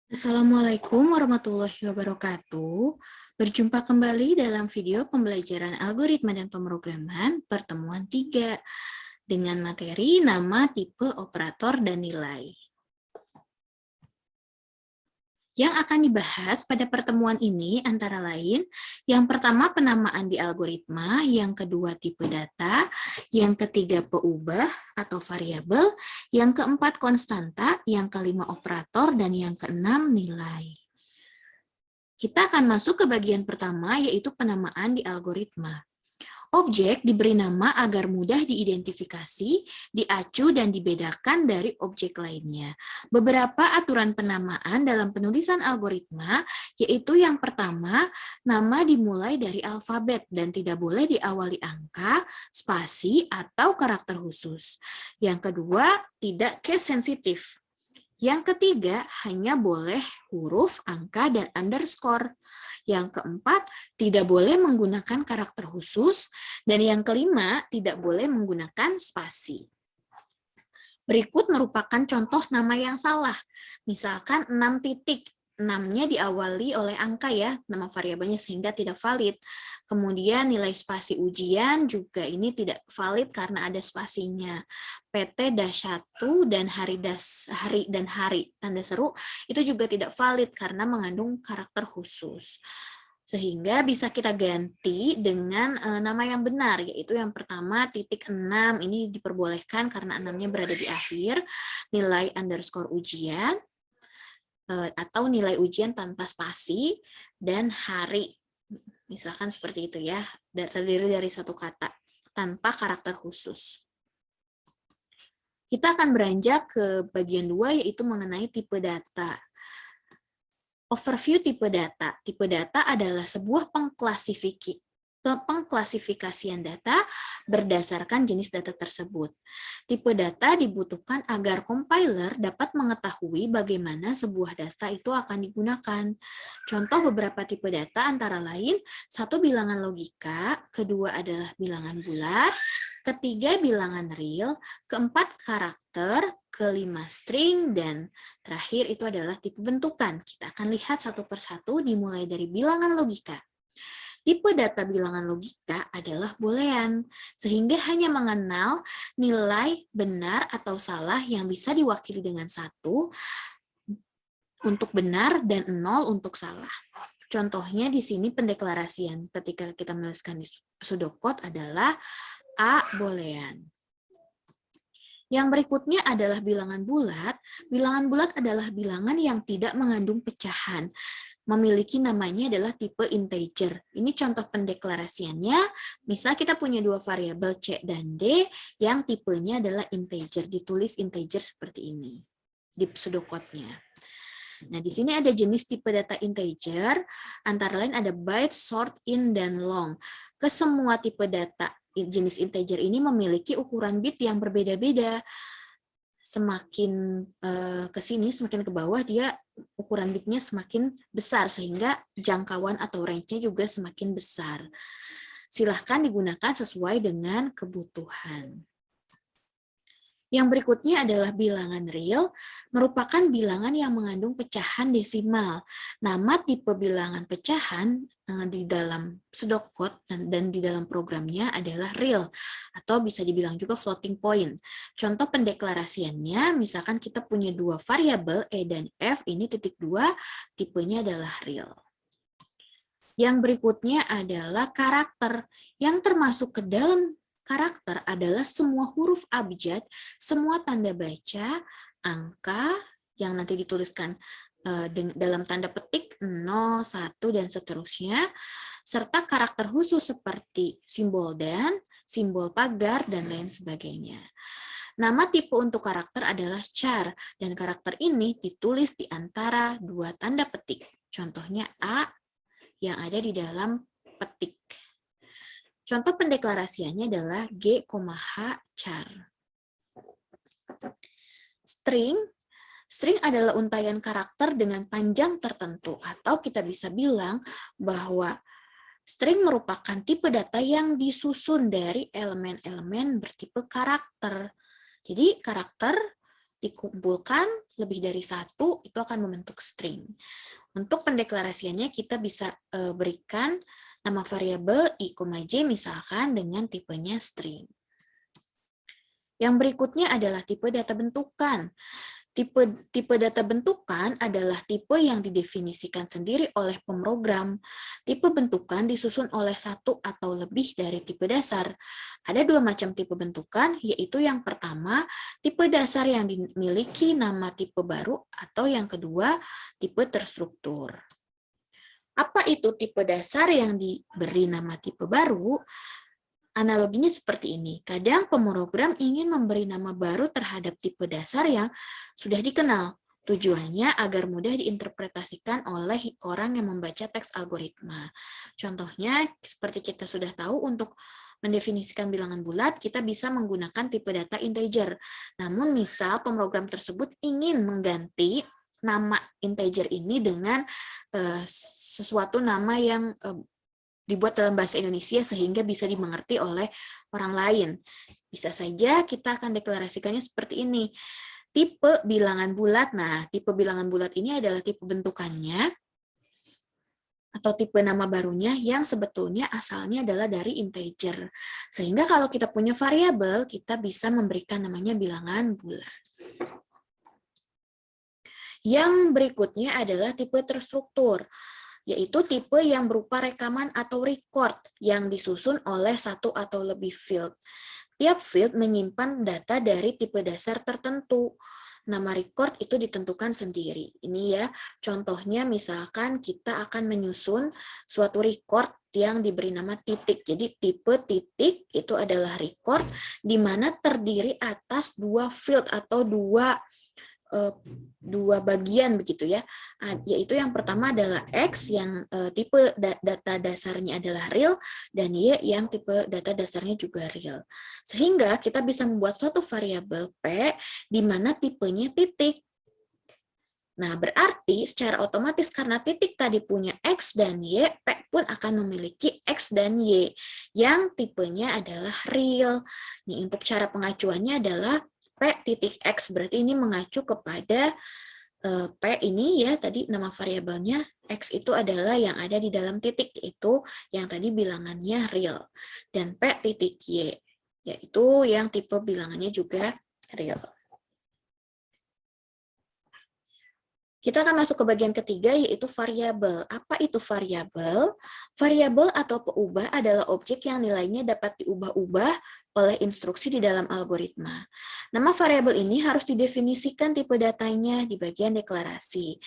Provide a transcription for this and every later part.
Assalamualaikum warahmatullahi wabarakatuh. Berjumpa kembali dalam video pembelajaran algoritma dan pemrograman pertemuan 3 dengan materi nama, tipe, operator, dan nilai. Yang akan dibahas pada pertemuan ini antara lain, yang pertama penamaan di algoritma, yang kedua tipe data, yang ketiga peubah atau variabel, yang keempat konstanta, yang kelima operator, dan yang keenam nilai. Kita akan masuk ke bagian pertama, yaitu penamaan di algoritma. Objek diberi nama agar mudah diidentifikasi, diacu, dan dibedakan dari objek lainnya. Beberapa aturan penamaan dalam penulisan algoritma, yaitu yang pertama, nama dimulai dari alfabet dan tidak boleh diawali angka, spasi, atau karakter khusus. Yang kedua, tidak case sensitif. Yang ketiga, hanya boleh huruf, angka, dan underscore. Yang keempat, tidak boleh menggunakan karakter khusus. Dan yang kelima, tidak boleh menggunakan spasi. Berikut merupakan contoh nama yang salah. Misalkan 6 titik. 6-nya diawali oleh angka ya, nama variabelnya sehingga tidak valid. Kemudian nilai spasi ujian juga ini tidak valid karena ada spasinya. PT -1 dan hari dan hari tanda seru itu juga tidak valid karena mengandung karakter khusus. Sehingga bisa kita ganti dengan nama yang benar, yaitu yang pertama titik 6, ini diperbolehkan karena 6-nya berada di akhir, nilai underscore ujian, atau nilai ujian tanpa spasi, dan hari. Misalkan seperti itu ya, terdiri dari satu kata, tanpa karakter khusus. Kita akan beranjak ke bagian 2, yaitu mengenai tipe data. Overview tipe data. Tipe data adalah sebuah pengklasifikasian data berdasarkan jenis data tersebut. Tipe data dibutuhkan agar compiler dapat mengetahui bagaimana sebuah data itu akan digunakan. Contoh beberapa tipe data antara lain, satu bilangan logika, kedua adalah bilangan bulat, ketiga bilangan real, keempat karakter, kelima string, dan terakhir itu adalah tipe bentukan. Kita akan lihat satu persatu dimulai dari bilangan logika. Tipe data bilangan logika adalah boolean, sehingga hanya mengenal nilai benar atau salah yang bisa diwakili dengan 1 untuk benar dan 0 untuk salah. Contohnya di sini pendeklarasian ketika kita menuliskan di pseudocode adalah A boolean. Yang berikutnya adalah bilangan bulat. Bilangan bulat adalah bilangan yang tidak mengandung pecahan. Memiliki namanya adalah tipe integer. Ini contoh pendeklarasiannya. Misal kita punya dua variabel C dan D yang tipenya adalah integer. Ditulis integer seperti ini di pseudocode-nya. Nah, di sini ada jenis tipe data integer, antara lain ada byte, short, int, dan long. Kesemua tipe data jenis integer ini memiliki ukuran bit yang berbeda-beda. Semakin ke sini, semakin ke bawah, dia ukuran bitnya semakin besar, sehingga jangkauan atau range-nya juga semakin besar. Silahkan digunakan sesuai dengan kebutuhan. Yang berikutnya adalah bilangan real, merupakan bilangan yang mengandung pecahan desimal. Nama tipe bilangan pecahan di dalam pseudocode dan di dalam programnya adalah real, atau bisa dibilang juga floating point. Contoh pendeklarasiannya, misalkan kita punya dua variabel E dan F, ini titik 2, tipenya adalah real. Yang berikutnya adalah karakter, yang termasuk ke dalam karakter adalah semua huruf abjad, semua tanda baca, angka yang nanti dituliskan dalam tanda petik 0, 1, dan seterusnya, serta karakter khusus seperti simbol dan, simbol pagar, dan lain sebagainya. Nama tipe untuk karakter adalah char, dan karakter ini ditulis di antara dua tanda petik. Contohnya A yang ada di dalam petik. Contoh pendeklarasiannya adalah G, H char. String adalah untayan karakter dengan panjang tertentu, atau kita bisa bilang bahwa string merupakan tipe data yang disusun dari elemen-elemen bertipe karakter. Jadi karakter dikumpulkan lebih dari satu, itu akan membentuk string. Untuk pendeklarasiannya kita bisa berikan nama variabel i, j misalkan dengan tipenya string. Yang berikutnya adalah tipe data bentukan. Tipe data bentukan adalah tipe yang didefinisikan sendiri oleh pemrogram. Tipe bentukan disusun oleh satu atau lebih dari tipe dasar. Ada dua macam tipe bentukan, yaitu yang pertama, tipe dasar yang dimiliki nama tipe baru, atau yang kedua, tipe terstruktur. Apa itu tipe dasar yang diberi nama tipe baru? Analoginya seperti ini. Kadang pemrogram ingin memberi nama baru terhadap tipe dasar yang sudah dikenal. Tujuannya agar mudah diinterpretasikan oleh orang yang membaca teks algoritma. Contohnya, seperti kita sudah tahu, untuk mendefinisikan bilangan bulat, kita bisa menggunakan tipe data integer. Namun, misal pemrogram tersebut ingin mengganti nama integer ini dengan sesuatu nama yang dibuat dalam bahasa Indonesia sehingga bisa dimengerti oleh orang lain. Bisa saja kita akan deklarasikannya seperti ini. Tipe bilangan bulat. Nah, tipe bilangan bulat ini adalah tipe bentukannya atau tipe nama barunya yang sebetulnya asalnya adalah dari integer. Sehingga kalau kita punya variabel, kita bisa memberikan namanya bilangan bulat. Yang berikutnya adalah tipe terstruktur, yaitu tipe yang berupa rekaman atau record yang disusun oleh satu atau lebih field. Tiap field menyimpan data dari tipe dasar tertentu. Nama record itu ditentukan sendiri. Ini ya, contohnya misalkan kita akan menyusun suatu record yang diberi nama titik. Jadi tipe titik itu adalah record di mana terdiri atas dua field atau dua bagian begitu ya, yaitu yang pertama adalah X yang tipe data dasarnya adalah real dan Y yang tipe data dasarnya juga real. Sehingga kita bisa membuat suatu variabel P di mana tipenya titik. Nah, berarti secara otomatis karena titik tadi punya X dan Y, P pun akan memiliki X dan Y yang tipenya adalah real. Nih, untuk cara pengacuannya adalah P titik X, berarti ini mengacu kepada P ini ya, tadi nama variabelnya X itu adalah yang ada di dalam titik, yaitu yang tadi bilangannya real. Dan P titik Y, yaitu yang tipe bilangannya juga real. Kita akan masuk ke bagian ketiga, yaitu variabel. Apa itu variabel? Variabel atau peubah adalah objek yang nilainya dapat diubah-ubah oleh instruksi di dalam algoritma. Nama variabel ini harus didefinisikan tipe datanya di bagian deklarasi.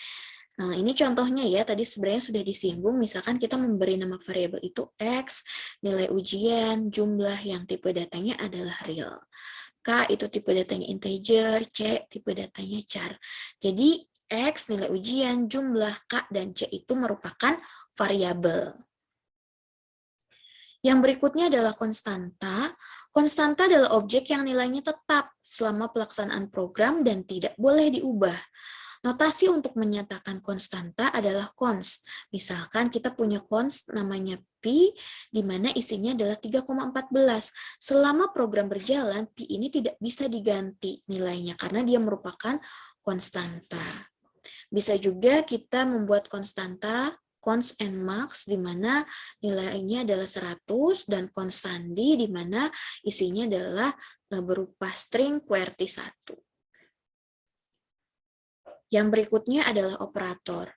Nah, ini contohnya ya, tadi sebenarnya sudah disinggung, misalkan kita memberi nama variabel itu X, nilai ujian, jumlah yang tipe datanya adalah real. K itu tipe datanya integer, C tipe datanya char. Jadi X, nilai ujian, jumlah, K, dan C itu merupakan variabel. Yang berikutnya adalah konstanta. Konstanta adalah objek yang nilainya tetap selama pelaksanaan program dan tidak boleh diubah. Notasi untuk menyatakan konstanta adalah const. Misalkan kita punya const namanya Pi, di mana isinya adalah 3,14. Selama program berjalan, Pi ini tidak bisa diganti nilainya karena dia merupakan konstanta. Bisa juga kita membuat konstanta const and max di mana nilainya adalah 100 dan konstandi di mana isinya adalah berupa string QWERTY 1. Yang berikutnya adalah operator.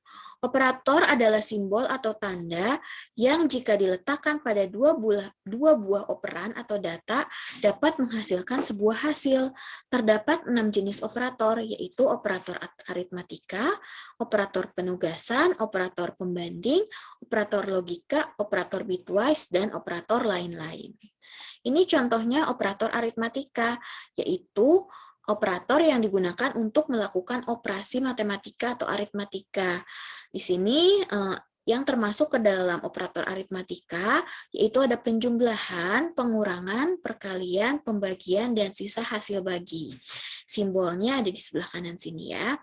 Operator adalah simbol atau tanda yang jika diletakkan pada dua buah operan atau data dapat menghasilkan sebuah hasil. Terdapat 6 jenis operator, yaitu operator aritmatika, operator penugasan, operator pembanding, operator logika, operator bitwise, dan operator lain-lain. Ini contohnya operator aritmatika, yaitu operator yang digunakan untuk melakukan operasi matematika atau aritmatika. Di sini yang termasuk ke dalam operator aritmatika yaitu ada penjumlahan, pengurangan, perkalian, pembagian, dan sisa hasil bagi. Simbolnya ada di sebelah kanan sini ya.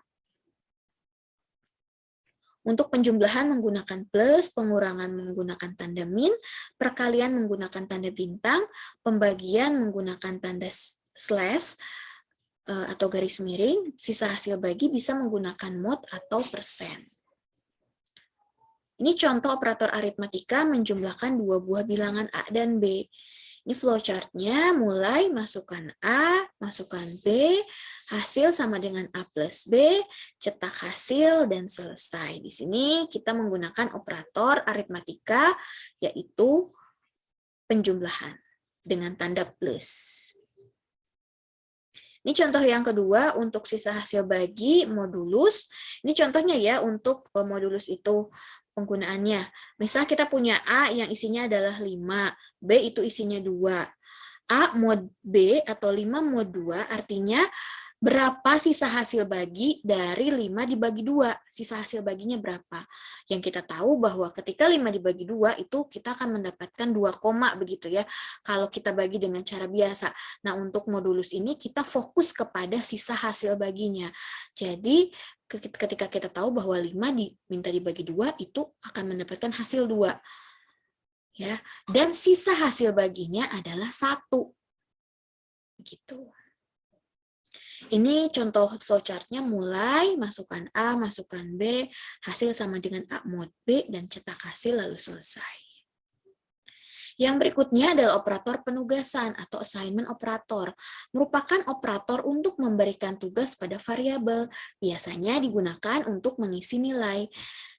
Untuk penjumlahan menggunakan plus, pengurangan menggunakan tanda min, perkalian menggunakan tanda bintang, pembagian menggunakan tanda slash, atau garis miring, sisa hasil bagi bisa menggunakan mod atau persen. Ini contoh operator aritmatika menjumlahkan dua buah bilangan A dan B. Ini flowchart-nya mulai masukkan A, masukkan B, hasil sama dengan A plus B, cetak hasil, dan selesai. Di sini kita menggunakan operator aritmatika, yaitu penjumlahan dengan tanda plus. Ini contoh yang kedua untuk sisa hasil bagi modulus. Ini contohnya ya untuk modulus itu penggunaannya. Misal kita punya A yang isinya adalah 5, B itu isinya 2. A mod B atau 5 mod 2 artinya berapa sisa hasil bagi dari 5 dibagi 2? Sisa hasil baginya berapa? Yang kita tahu bahwa ketika 5 dibagi 2 itu kita akan mendapatkan 2 koma begitu ya. Kalau kita bagi dengan cara biasa. Nah, untuk modulus ini kita fokus kepada sisa hasil baginya. Jadi, ketika kita tahu bahwa 5 diminta dibagi 2 itu akan mendapatkan hasil 2. Ya, dan sisa hasil baginya adalah 1. Begitu. Ini contoh flowchart-nya mulai masukkan A, masukkan B, hasil sama dengan A mod B, dan cetak hasil lalu selesai. Yang berikutnya adalah operator penugasan atau assignment operator. Merupakan operator untuk memberikan tugas pada variabel. Biasanya digunakan untuk mengisi nilai.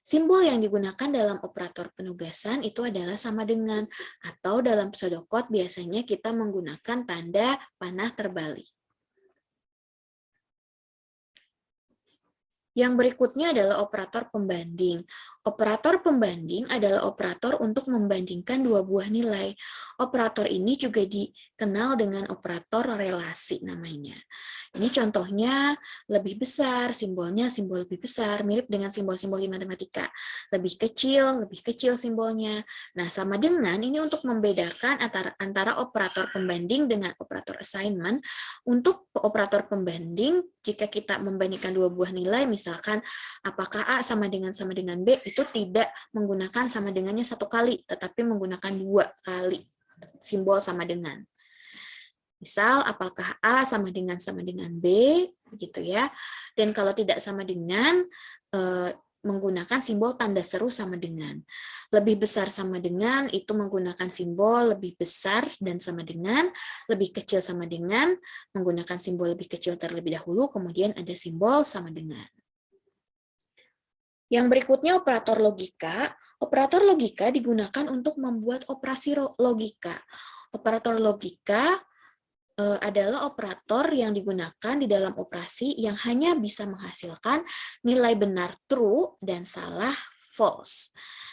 Simbol yang digunakan dalam operator penugasan itu adalah sama dengan, atau dalam pseudocode biasanya kita menggunakan tanda panah terbalik. Yang berikutnya adalah operator pembanding. Operator pembanding adalah operator untuk membandingkan dua buah nilai. Operator ini juga dikenal dengan operator relasi namanya. Ini contohnya lebih besar, simbolnya simbol lebih besar, mirip dengan simbol-simbol di matematika. Lebih kecil simbolnya. Nah, sama dengan ini untuk membedakan antara operator pembanding dengan operator assignment. Untuk operator pembanding, jika kita membandingkan dua buah nilai, misalkan apakah A sama dengan B, itu tidak menggunakan sama dengannya 1 kali, tetapi menggunakan 2 kali simbol sama dengan. Misal, apakah A sama dengan B, begitu ya. Dan kalau tidak sama dengan, menggunakan simbol tanda seru sama dengan. Lebih besar sama dengan, itu menggunakan simbol lebih besar dan sama dengan, lebih kecil sama dengan, menggunakan simbol lebih kecil terlebih dahulu, kemudian ada simbol sama dengan. Yang berikutnya operator logika. Operator logika digunakan untuk membuat operasi logika. Operator logika adalah operator yang digunakan di dalam operasi yang hanya bisa menghasilkan nilai benar true dan salah false.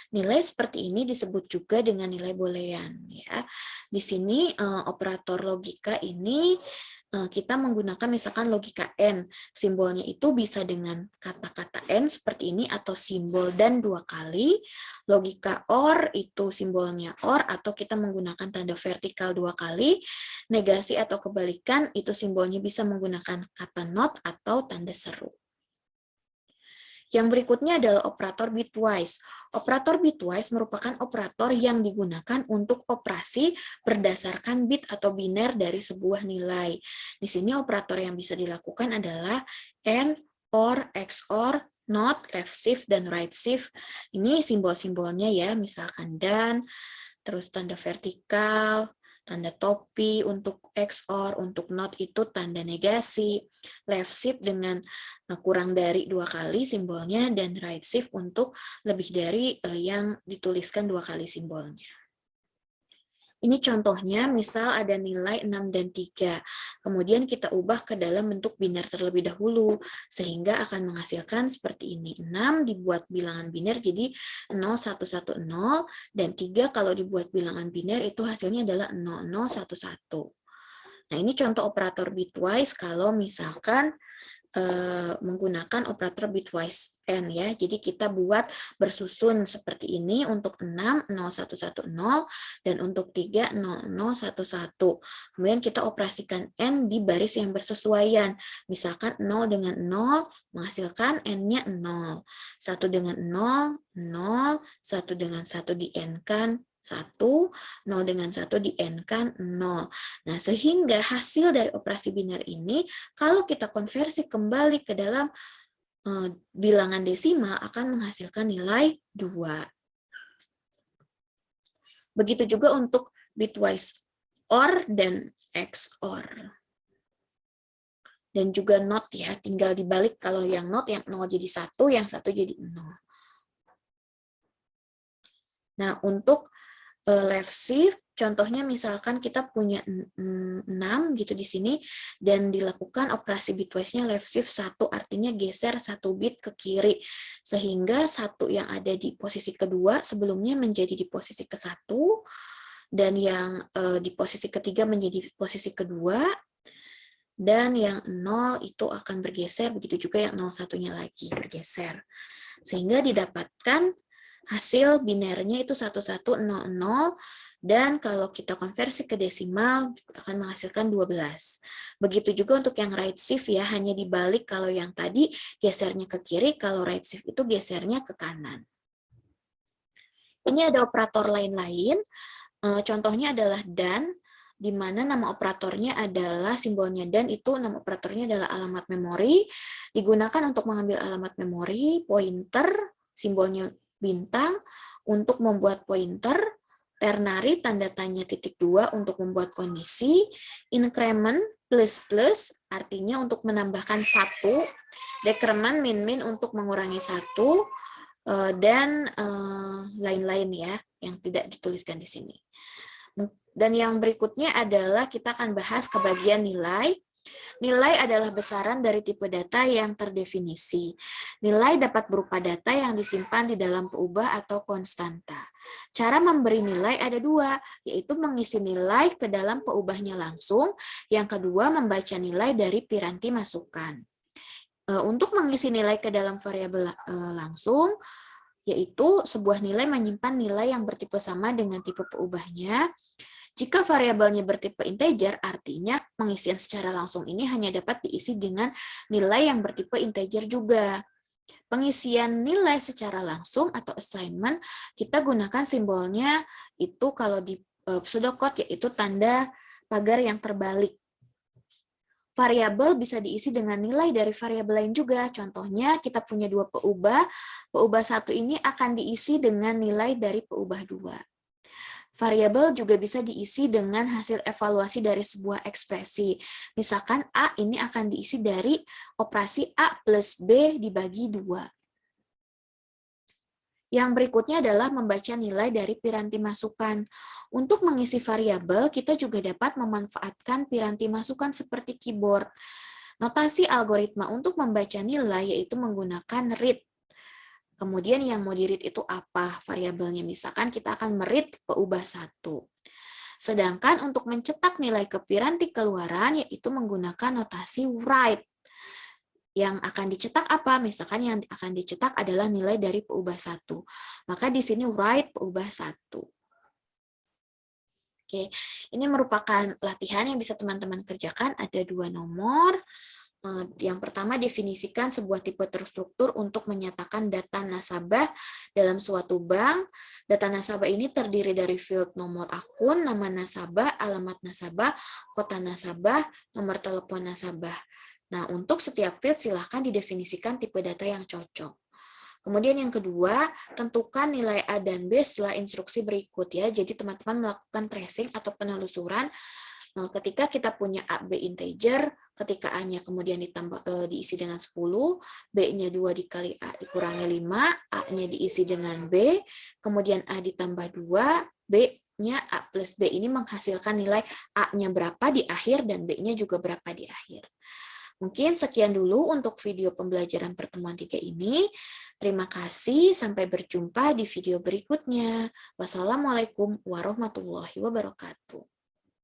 Nilai seperti ini disebut juga dengan nilai boolean. Ya. Di sini operator logika ini kita menggunakan misalkan logika N. Simbolnya itu bisa dengan kata-kata N seperti ini atau simbol dan 2 kali. Logika OR itu simbolnya OR atau kita menggunakan tanda vertikal 2 kali. Negasi atau kebalikan itu simbolnya bisa menggunakan kata not atau tanda seru. Yang berikutnya adalah operator bitwise. Operator bitwise merupakan operator yang digunakan untuk operasi berdasarkan bit atau biner dari sebuah nilai. Di sini operator yang bisa dilakukan adalah AND, OR, XOR, NOT, left shift, dan right shift. Ini simbol-simbolnya ya, misalkan dan, terus tanda vertikal, tanda topi untuk XOR, untuk NOT itu tanda negasi, left shift dengan kurang dari 2 kali simbolnya, dan right shift untuk lebih dari yang dituliskan 2 kali simbolnya. Ini contohnya, misal ada nilai 6 dan 3. Kemudian kita ubah ke dalam bentuk biner terlebih dahulu, sehingga akan menghasilkan seperti ini. 6 dibuat bilangan biner jadi 0110, dan 3 kalau dibuat bilangan biner itu hasilnya adalah 0011. Nah, ini contoh operator bitwise kalau misalkan menggunakan operator bitwise N ya. Jadi kita buat bersusun seperti ini untuk 6 0110 dan untuk 3 0011. Kemudian kita operasikan N di baris yang bersesuaian. Misalkan 0 dengan 0 menghasilkan N-nya 0. 1 dengan 0, 0, 1 dengan 1 di N-kan 1, 0 dengan 1 di-N-kan 0. Nah, sehingga hasil dari operasi biner ini, kalau kita konversi kembali ke dalam bilangan desimal, akan menghasilkan nilai 2. Begitu juga untuk bitwise OR dan XOR. Dan juga NOT ya, tinggal dibalik, kalau yang NOT, yang 0 jadi 1, yang 1 jadi 0. Nah, untuk left shift, contohnya misalkan kita punya 6 gitu di sini, dan dilakukan operasi bitwise-nya left shift 1, artinya geser 1 bit ke kiri, sehingga 1 yang ada di posisi kedua sebelumnya menjadi di posisi ke-1, dan yang di posisi ketiga menjadi posisi kedua, dan yang 0 itu akan bergeser, begitu juga yang 01-nya lagi bergeser. Sehingga didapatkan hasil binernya itu 1100, dan kalau kita konversi ke desimal akan menghasilkan 12. Begitu juga untuk yang right shift ya, hanya dibalik, kalau yang tadi gesernya ke kiri, kalau right shift itu gesernya ke kanan. Ini ada operator lain-lain, contohnya adalah dan, di mana nama operatornya adalah simbolnya dan, itu nama operatornya adalah alamat memori, digunakan untuk mengambil alamat memori, pointer, simbolnya bintang, untuk membuat pointer, ternary, tanda tanya titik 2 untuk membuat kondisi, increment, plus, artinya untuk menambahkan 1, decrement, min, untuk mengurangi 1, dan lain-lain ya, yang tidak dituliskan di sini. Dan yang berikutnya adalah kita akan bahas ke bagian nilai. Nilai adalah besaran dari tipe data yang terdefinisi. Nilai dapat berupa data yang disimpan di dalam peubah atau konstanta. Cara memberi nilai ada 2, yaitu mengisi nilai ke dalam peubahnya langsung. Yang kedua, membaca nilai dari piranti masukan. Untuk mengisi nilai ke dalam variabel langsung, yaitu sebuah nilai menyimpan nilai yang bertipe sama dengan tipe peubahnya. Jika variabelnya bertipe integer, artinya pengisian secara langsung ini hanya dapat diisi dengan nilai yang bertipe integer juga. Pengisian nilai secara langsung atau assignment, kita gunakan simbolnya itu kalau di pseudocode, yaitu tanda pagar yang terbalik. Variabel bisa diisi dengan nilai dari variabel lain juga. Contohnya kita punya 2 peubah. Peubah 1 ini akan diisi dengan nilai dari peubah 2. Variabel juga bisa diisi dengan hasil evaluasi dari sebuah ekspresi. Misalkan A ini akan diisi dari operasi A plus B dibagi 2. Yang berikutnya adalah membaca nilai dari piranti masukan. Untuk mengisi variabel, kita juga dapat memanfaatkan piranti masukan seperti keyboard. Notasi algoritma untuk membaca nilai yaitu menggunakan read. Kemudian yang mau di-read itu apa variabelnya? Misalkan kita akan meread peubah 1. Sedangkan untuk mencetak nilai ke piranti keluaran yaitu menggunakan notasi write. Yang akan dicetak apa? Misalkan yang akan dicetak adalah nilai dari peubah 1. Maka di sini write peubah 1. Oke, ini merupakan latihan yang bisa teman-teman kerjakan. Ada 2 nomor. Yang pertama, definisikan sebuah tipe terstruktur untuk menyatakan data nasabah dalam suatu bank. Data nasabah ini terdiri dari field nomor akun, nama nasabah, alamat nasabah, kota nasabah, nomor telepon nasabah. Nah, untuk setiap field silahkan didefinisikan tipe data yang cocok. Kemudian yang kedua, tentukan nilai A dan B setelah instruksi berikut ya. Jadi teman-teman melakukan tracing atau penelusuran. Ketika kita punya A, B integer, ketika A-nya kemudian diisi dengan 10, B-nya 2 dikali A dikurangi 5, A-nya diisi dengan B, kemudian A ditambah 2, B-nya A plus B ini menghasilkan nilai A-nya berapa di akhir dan B-nya juga berapa di akhir. Mungkin sekian dulu untuk video pembelajaran pertemuan 3 ini. Terima kasih, sampai berjumpa di video berikutnya. Wassalamualaikum warahmatullahi wabarakatuh.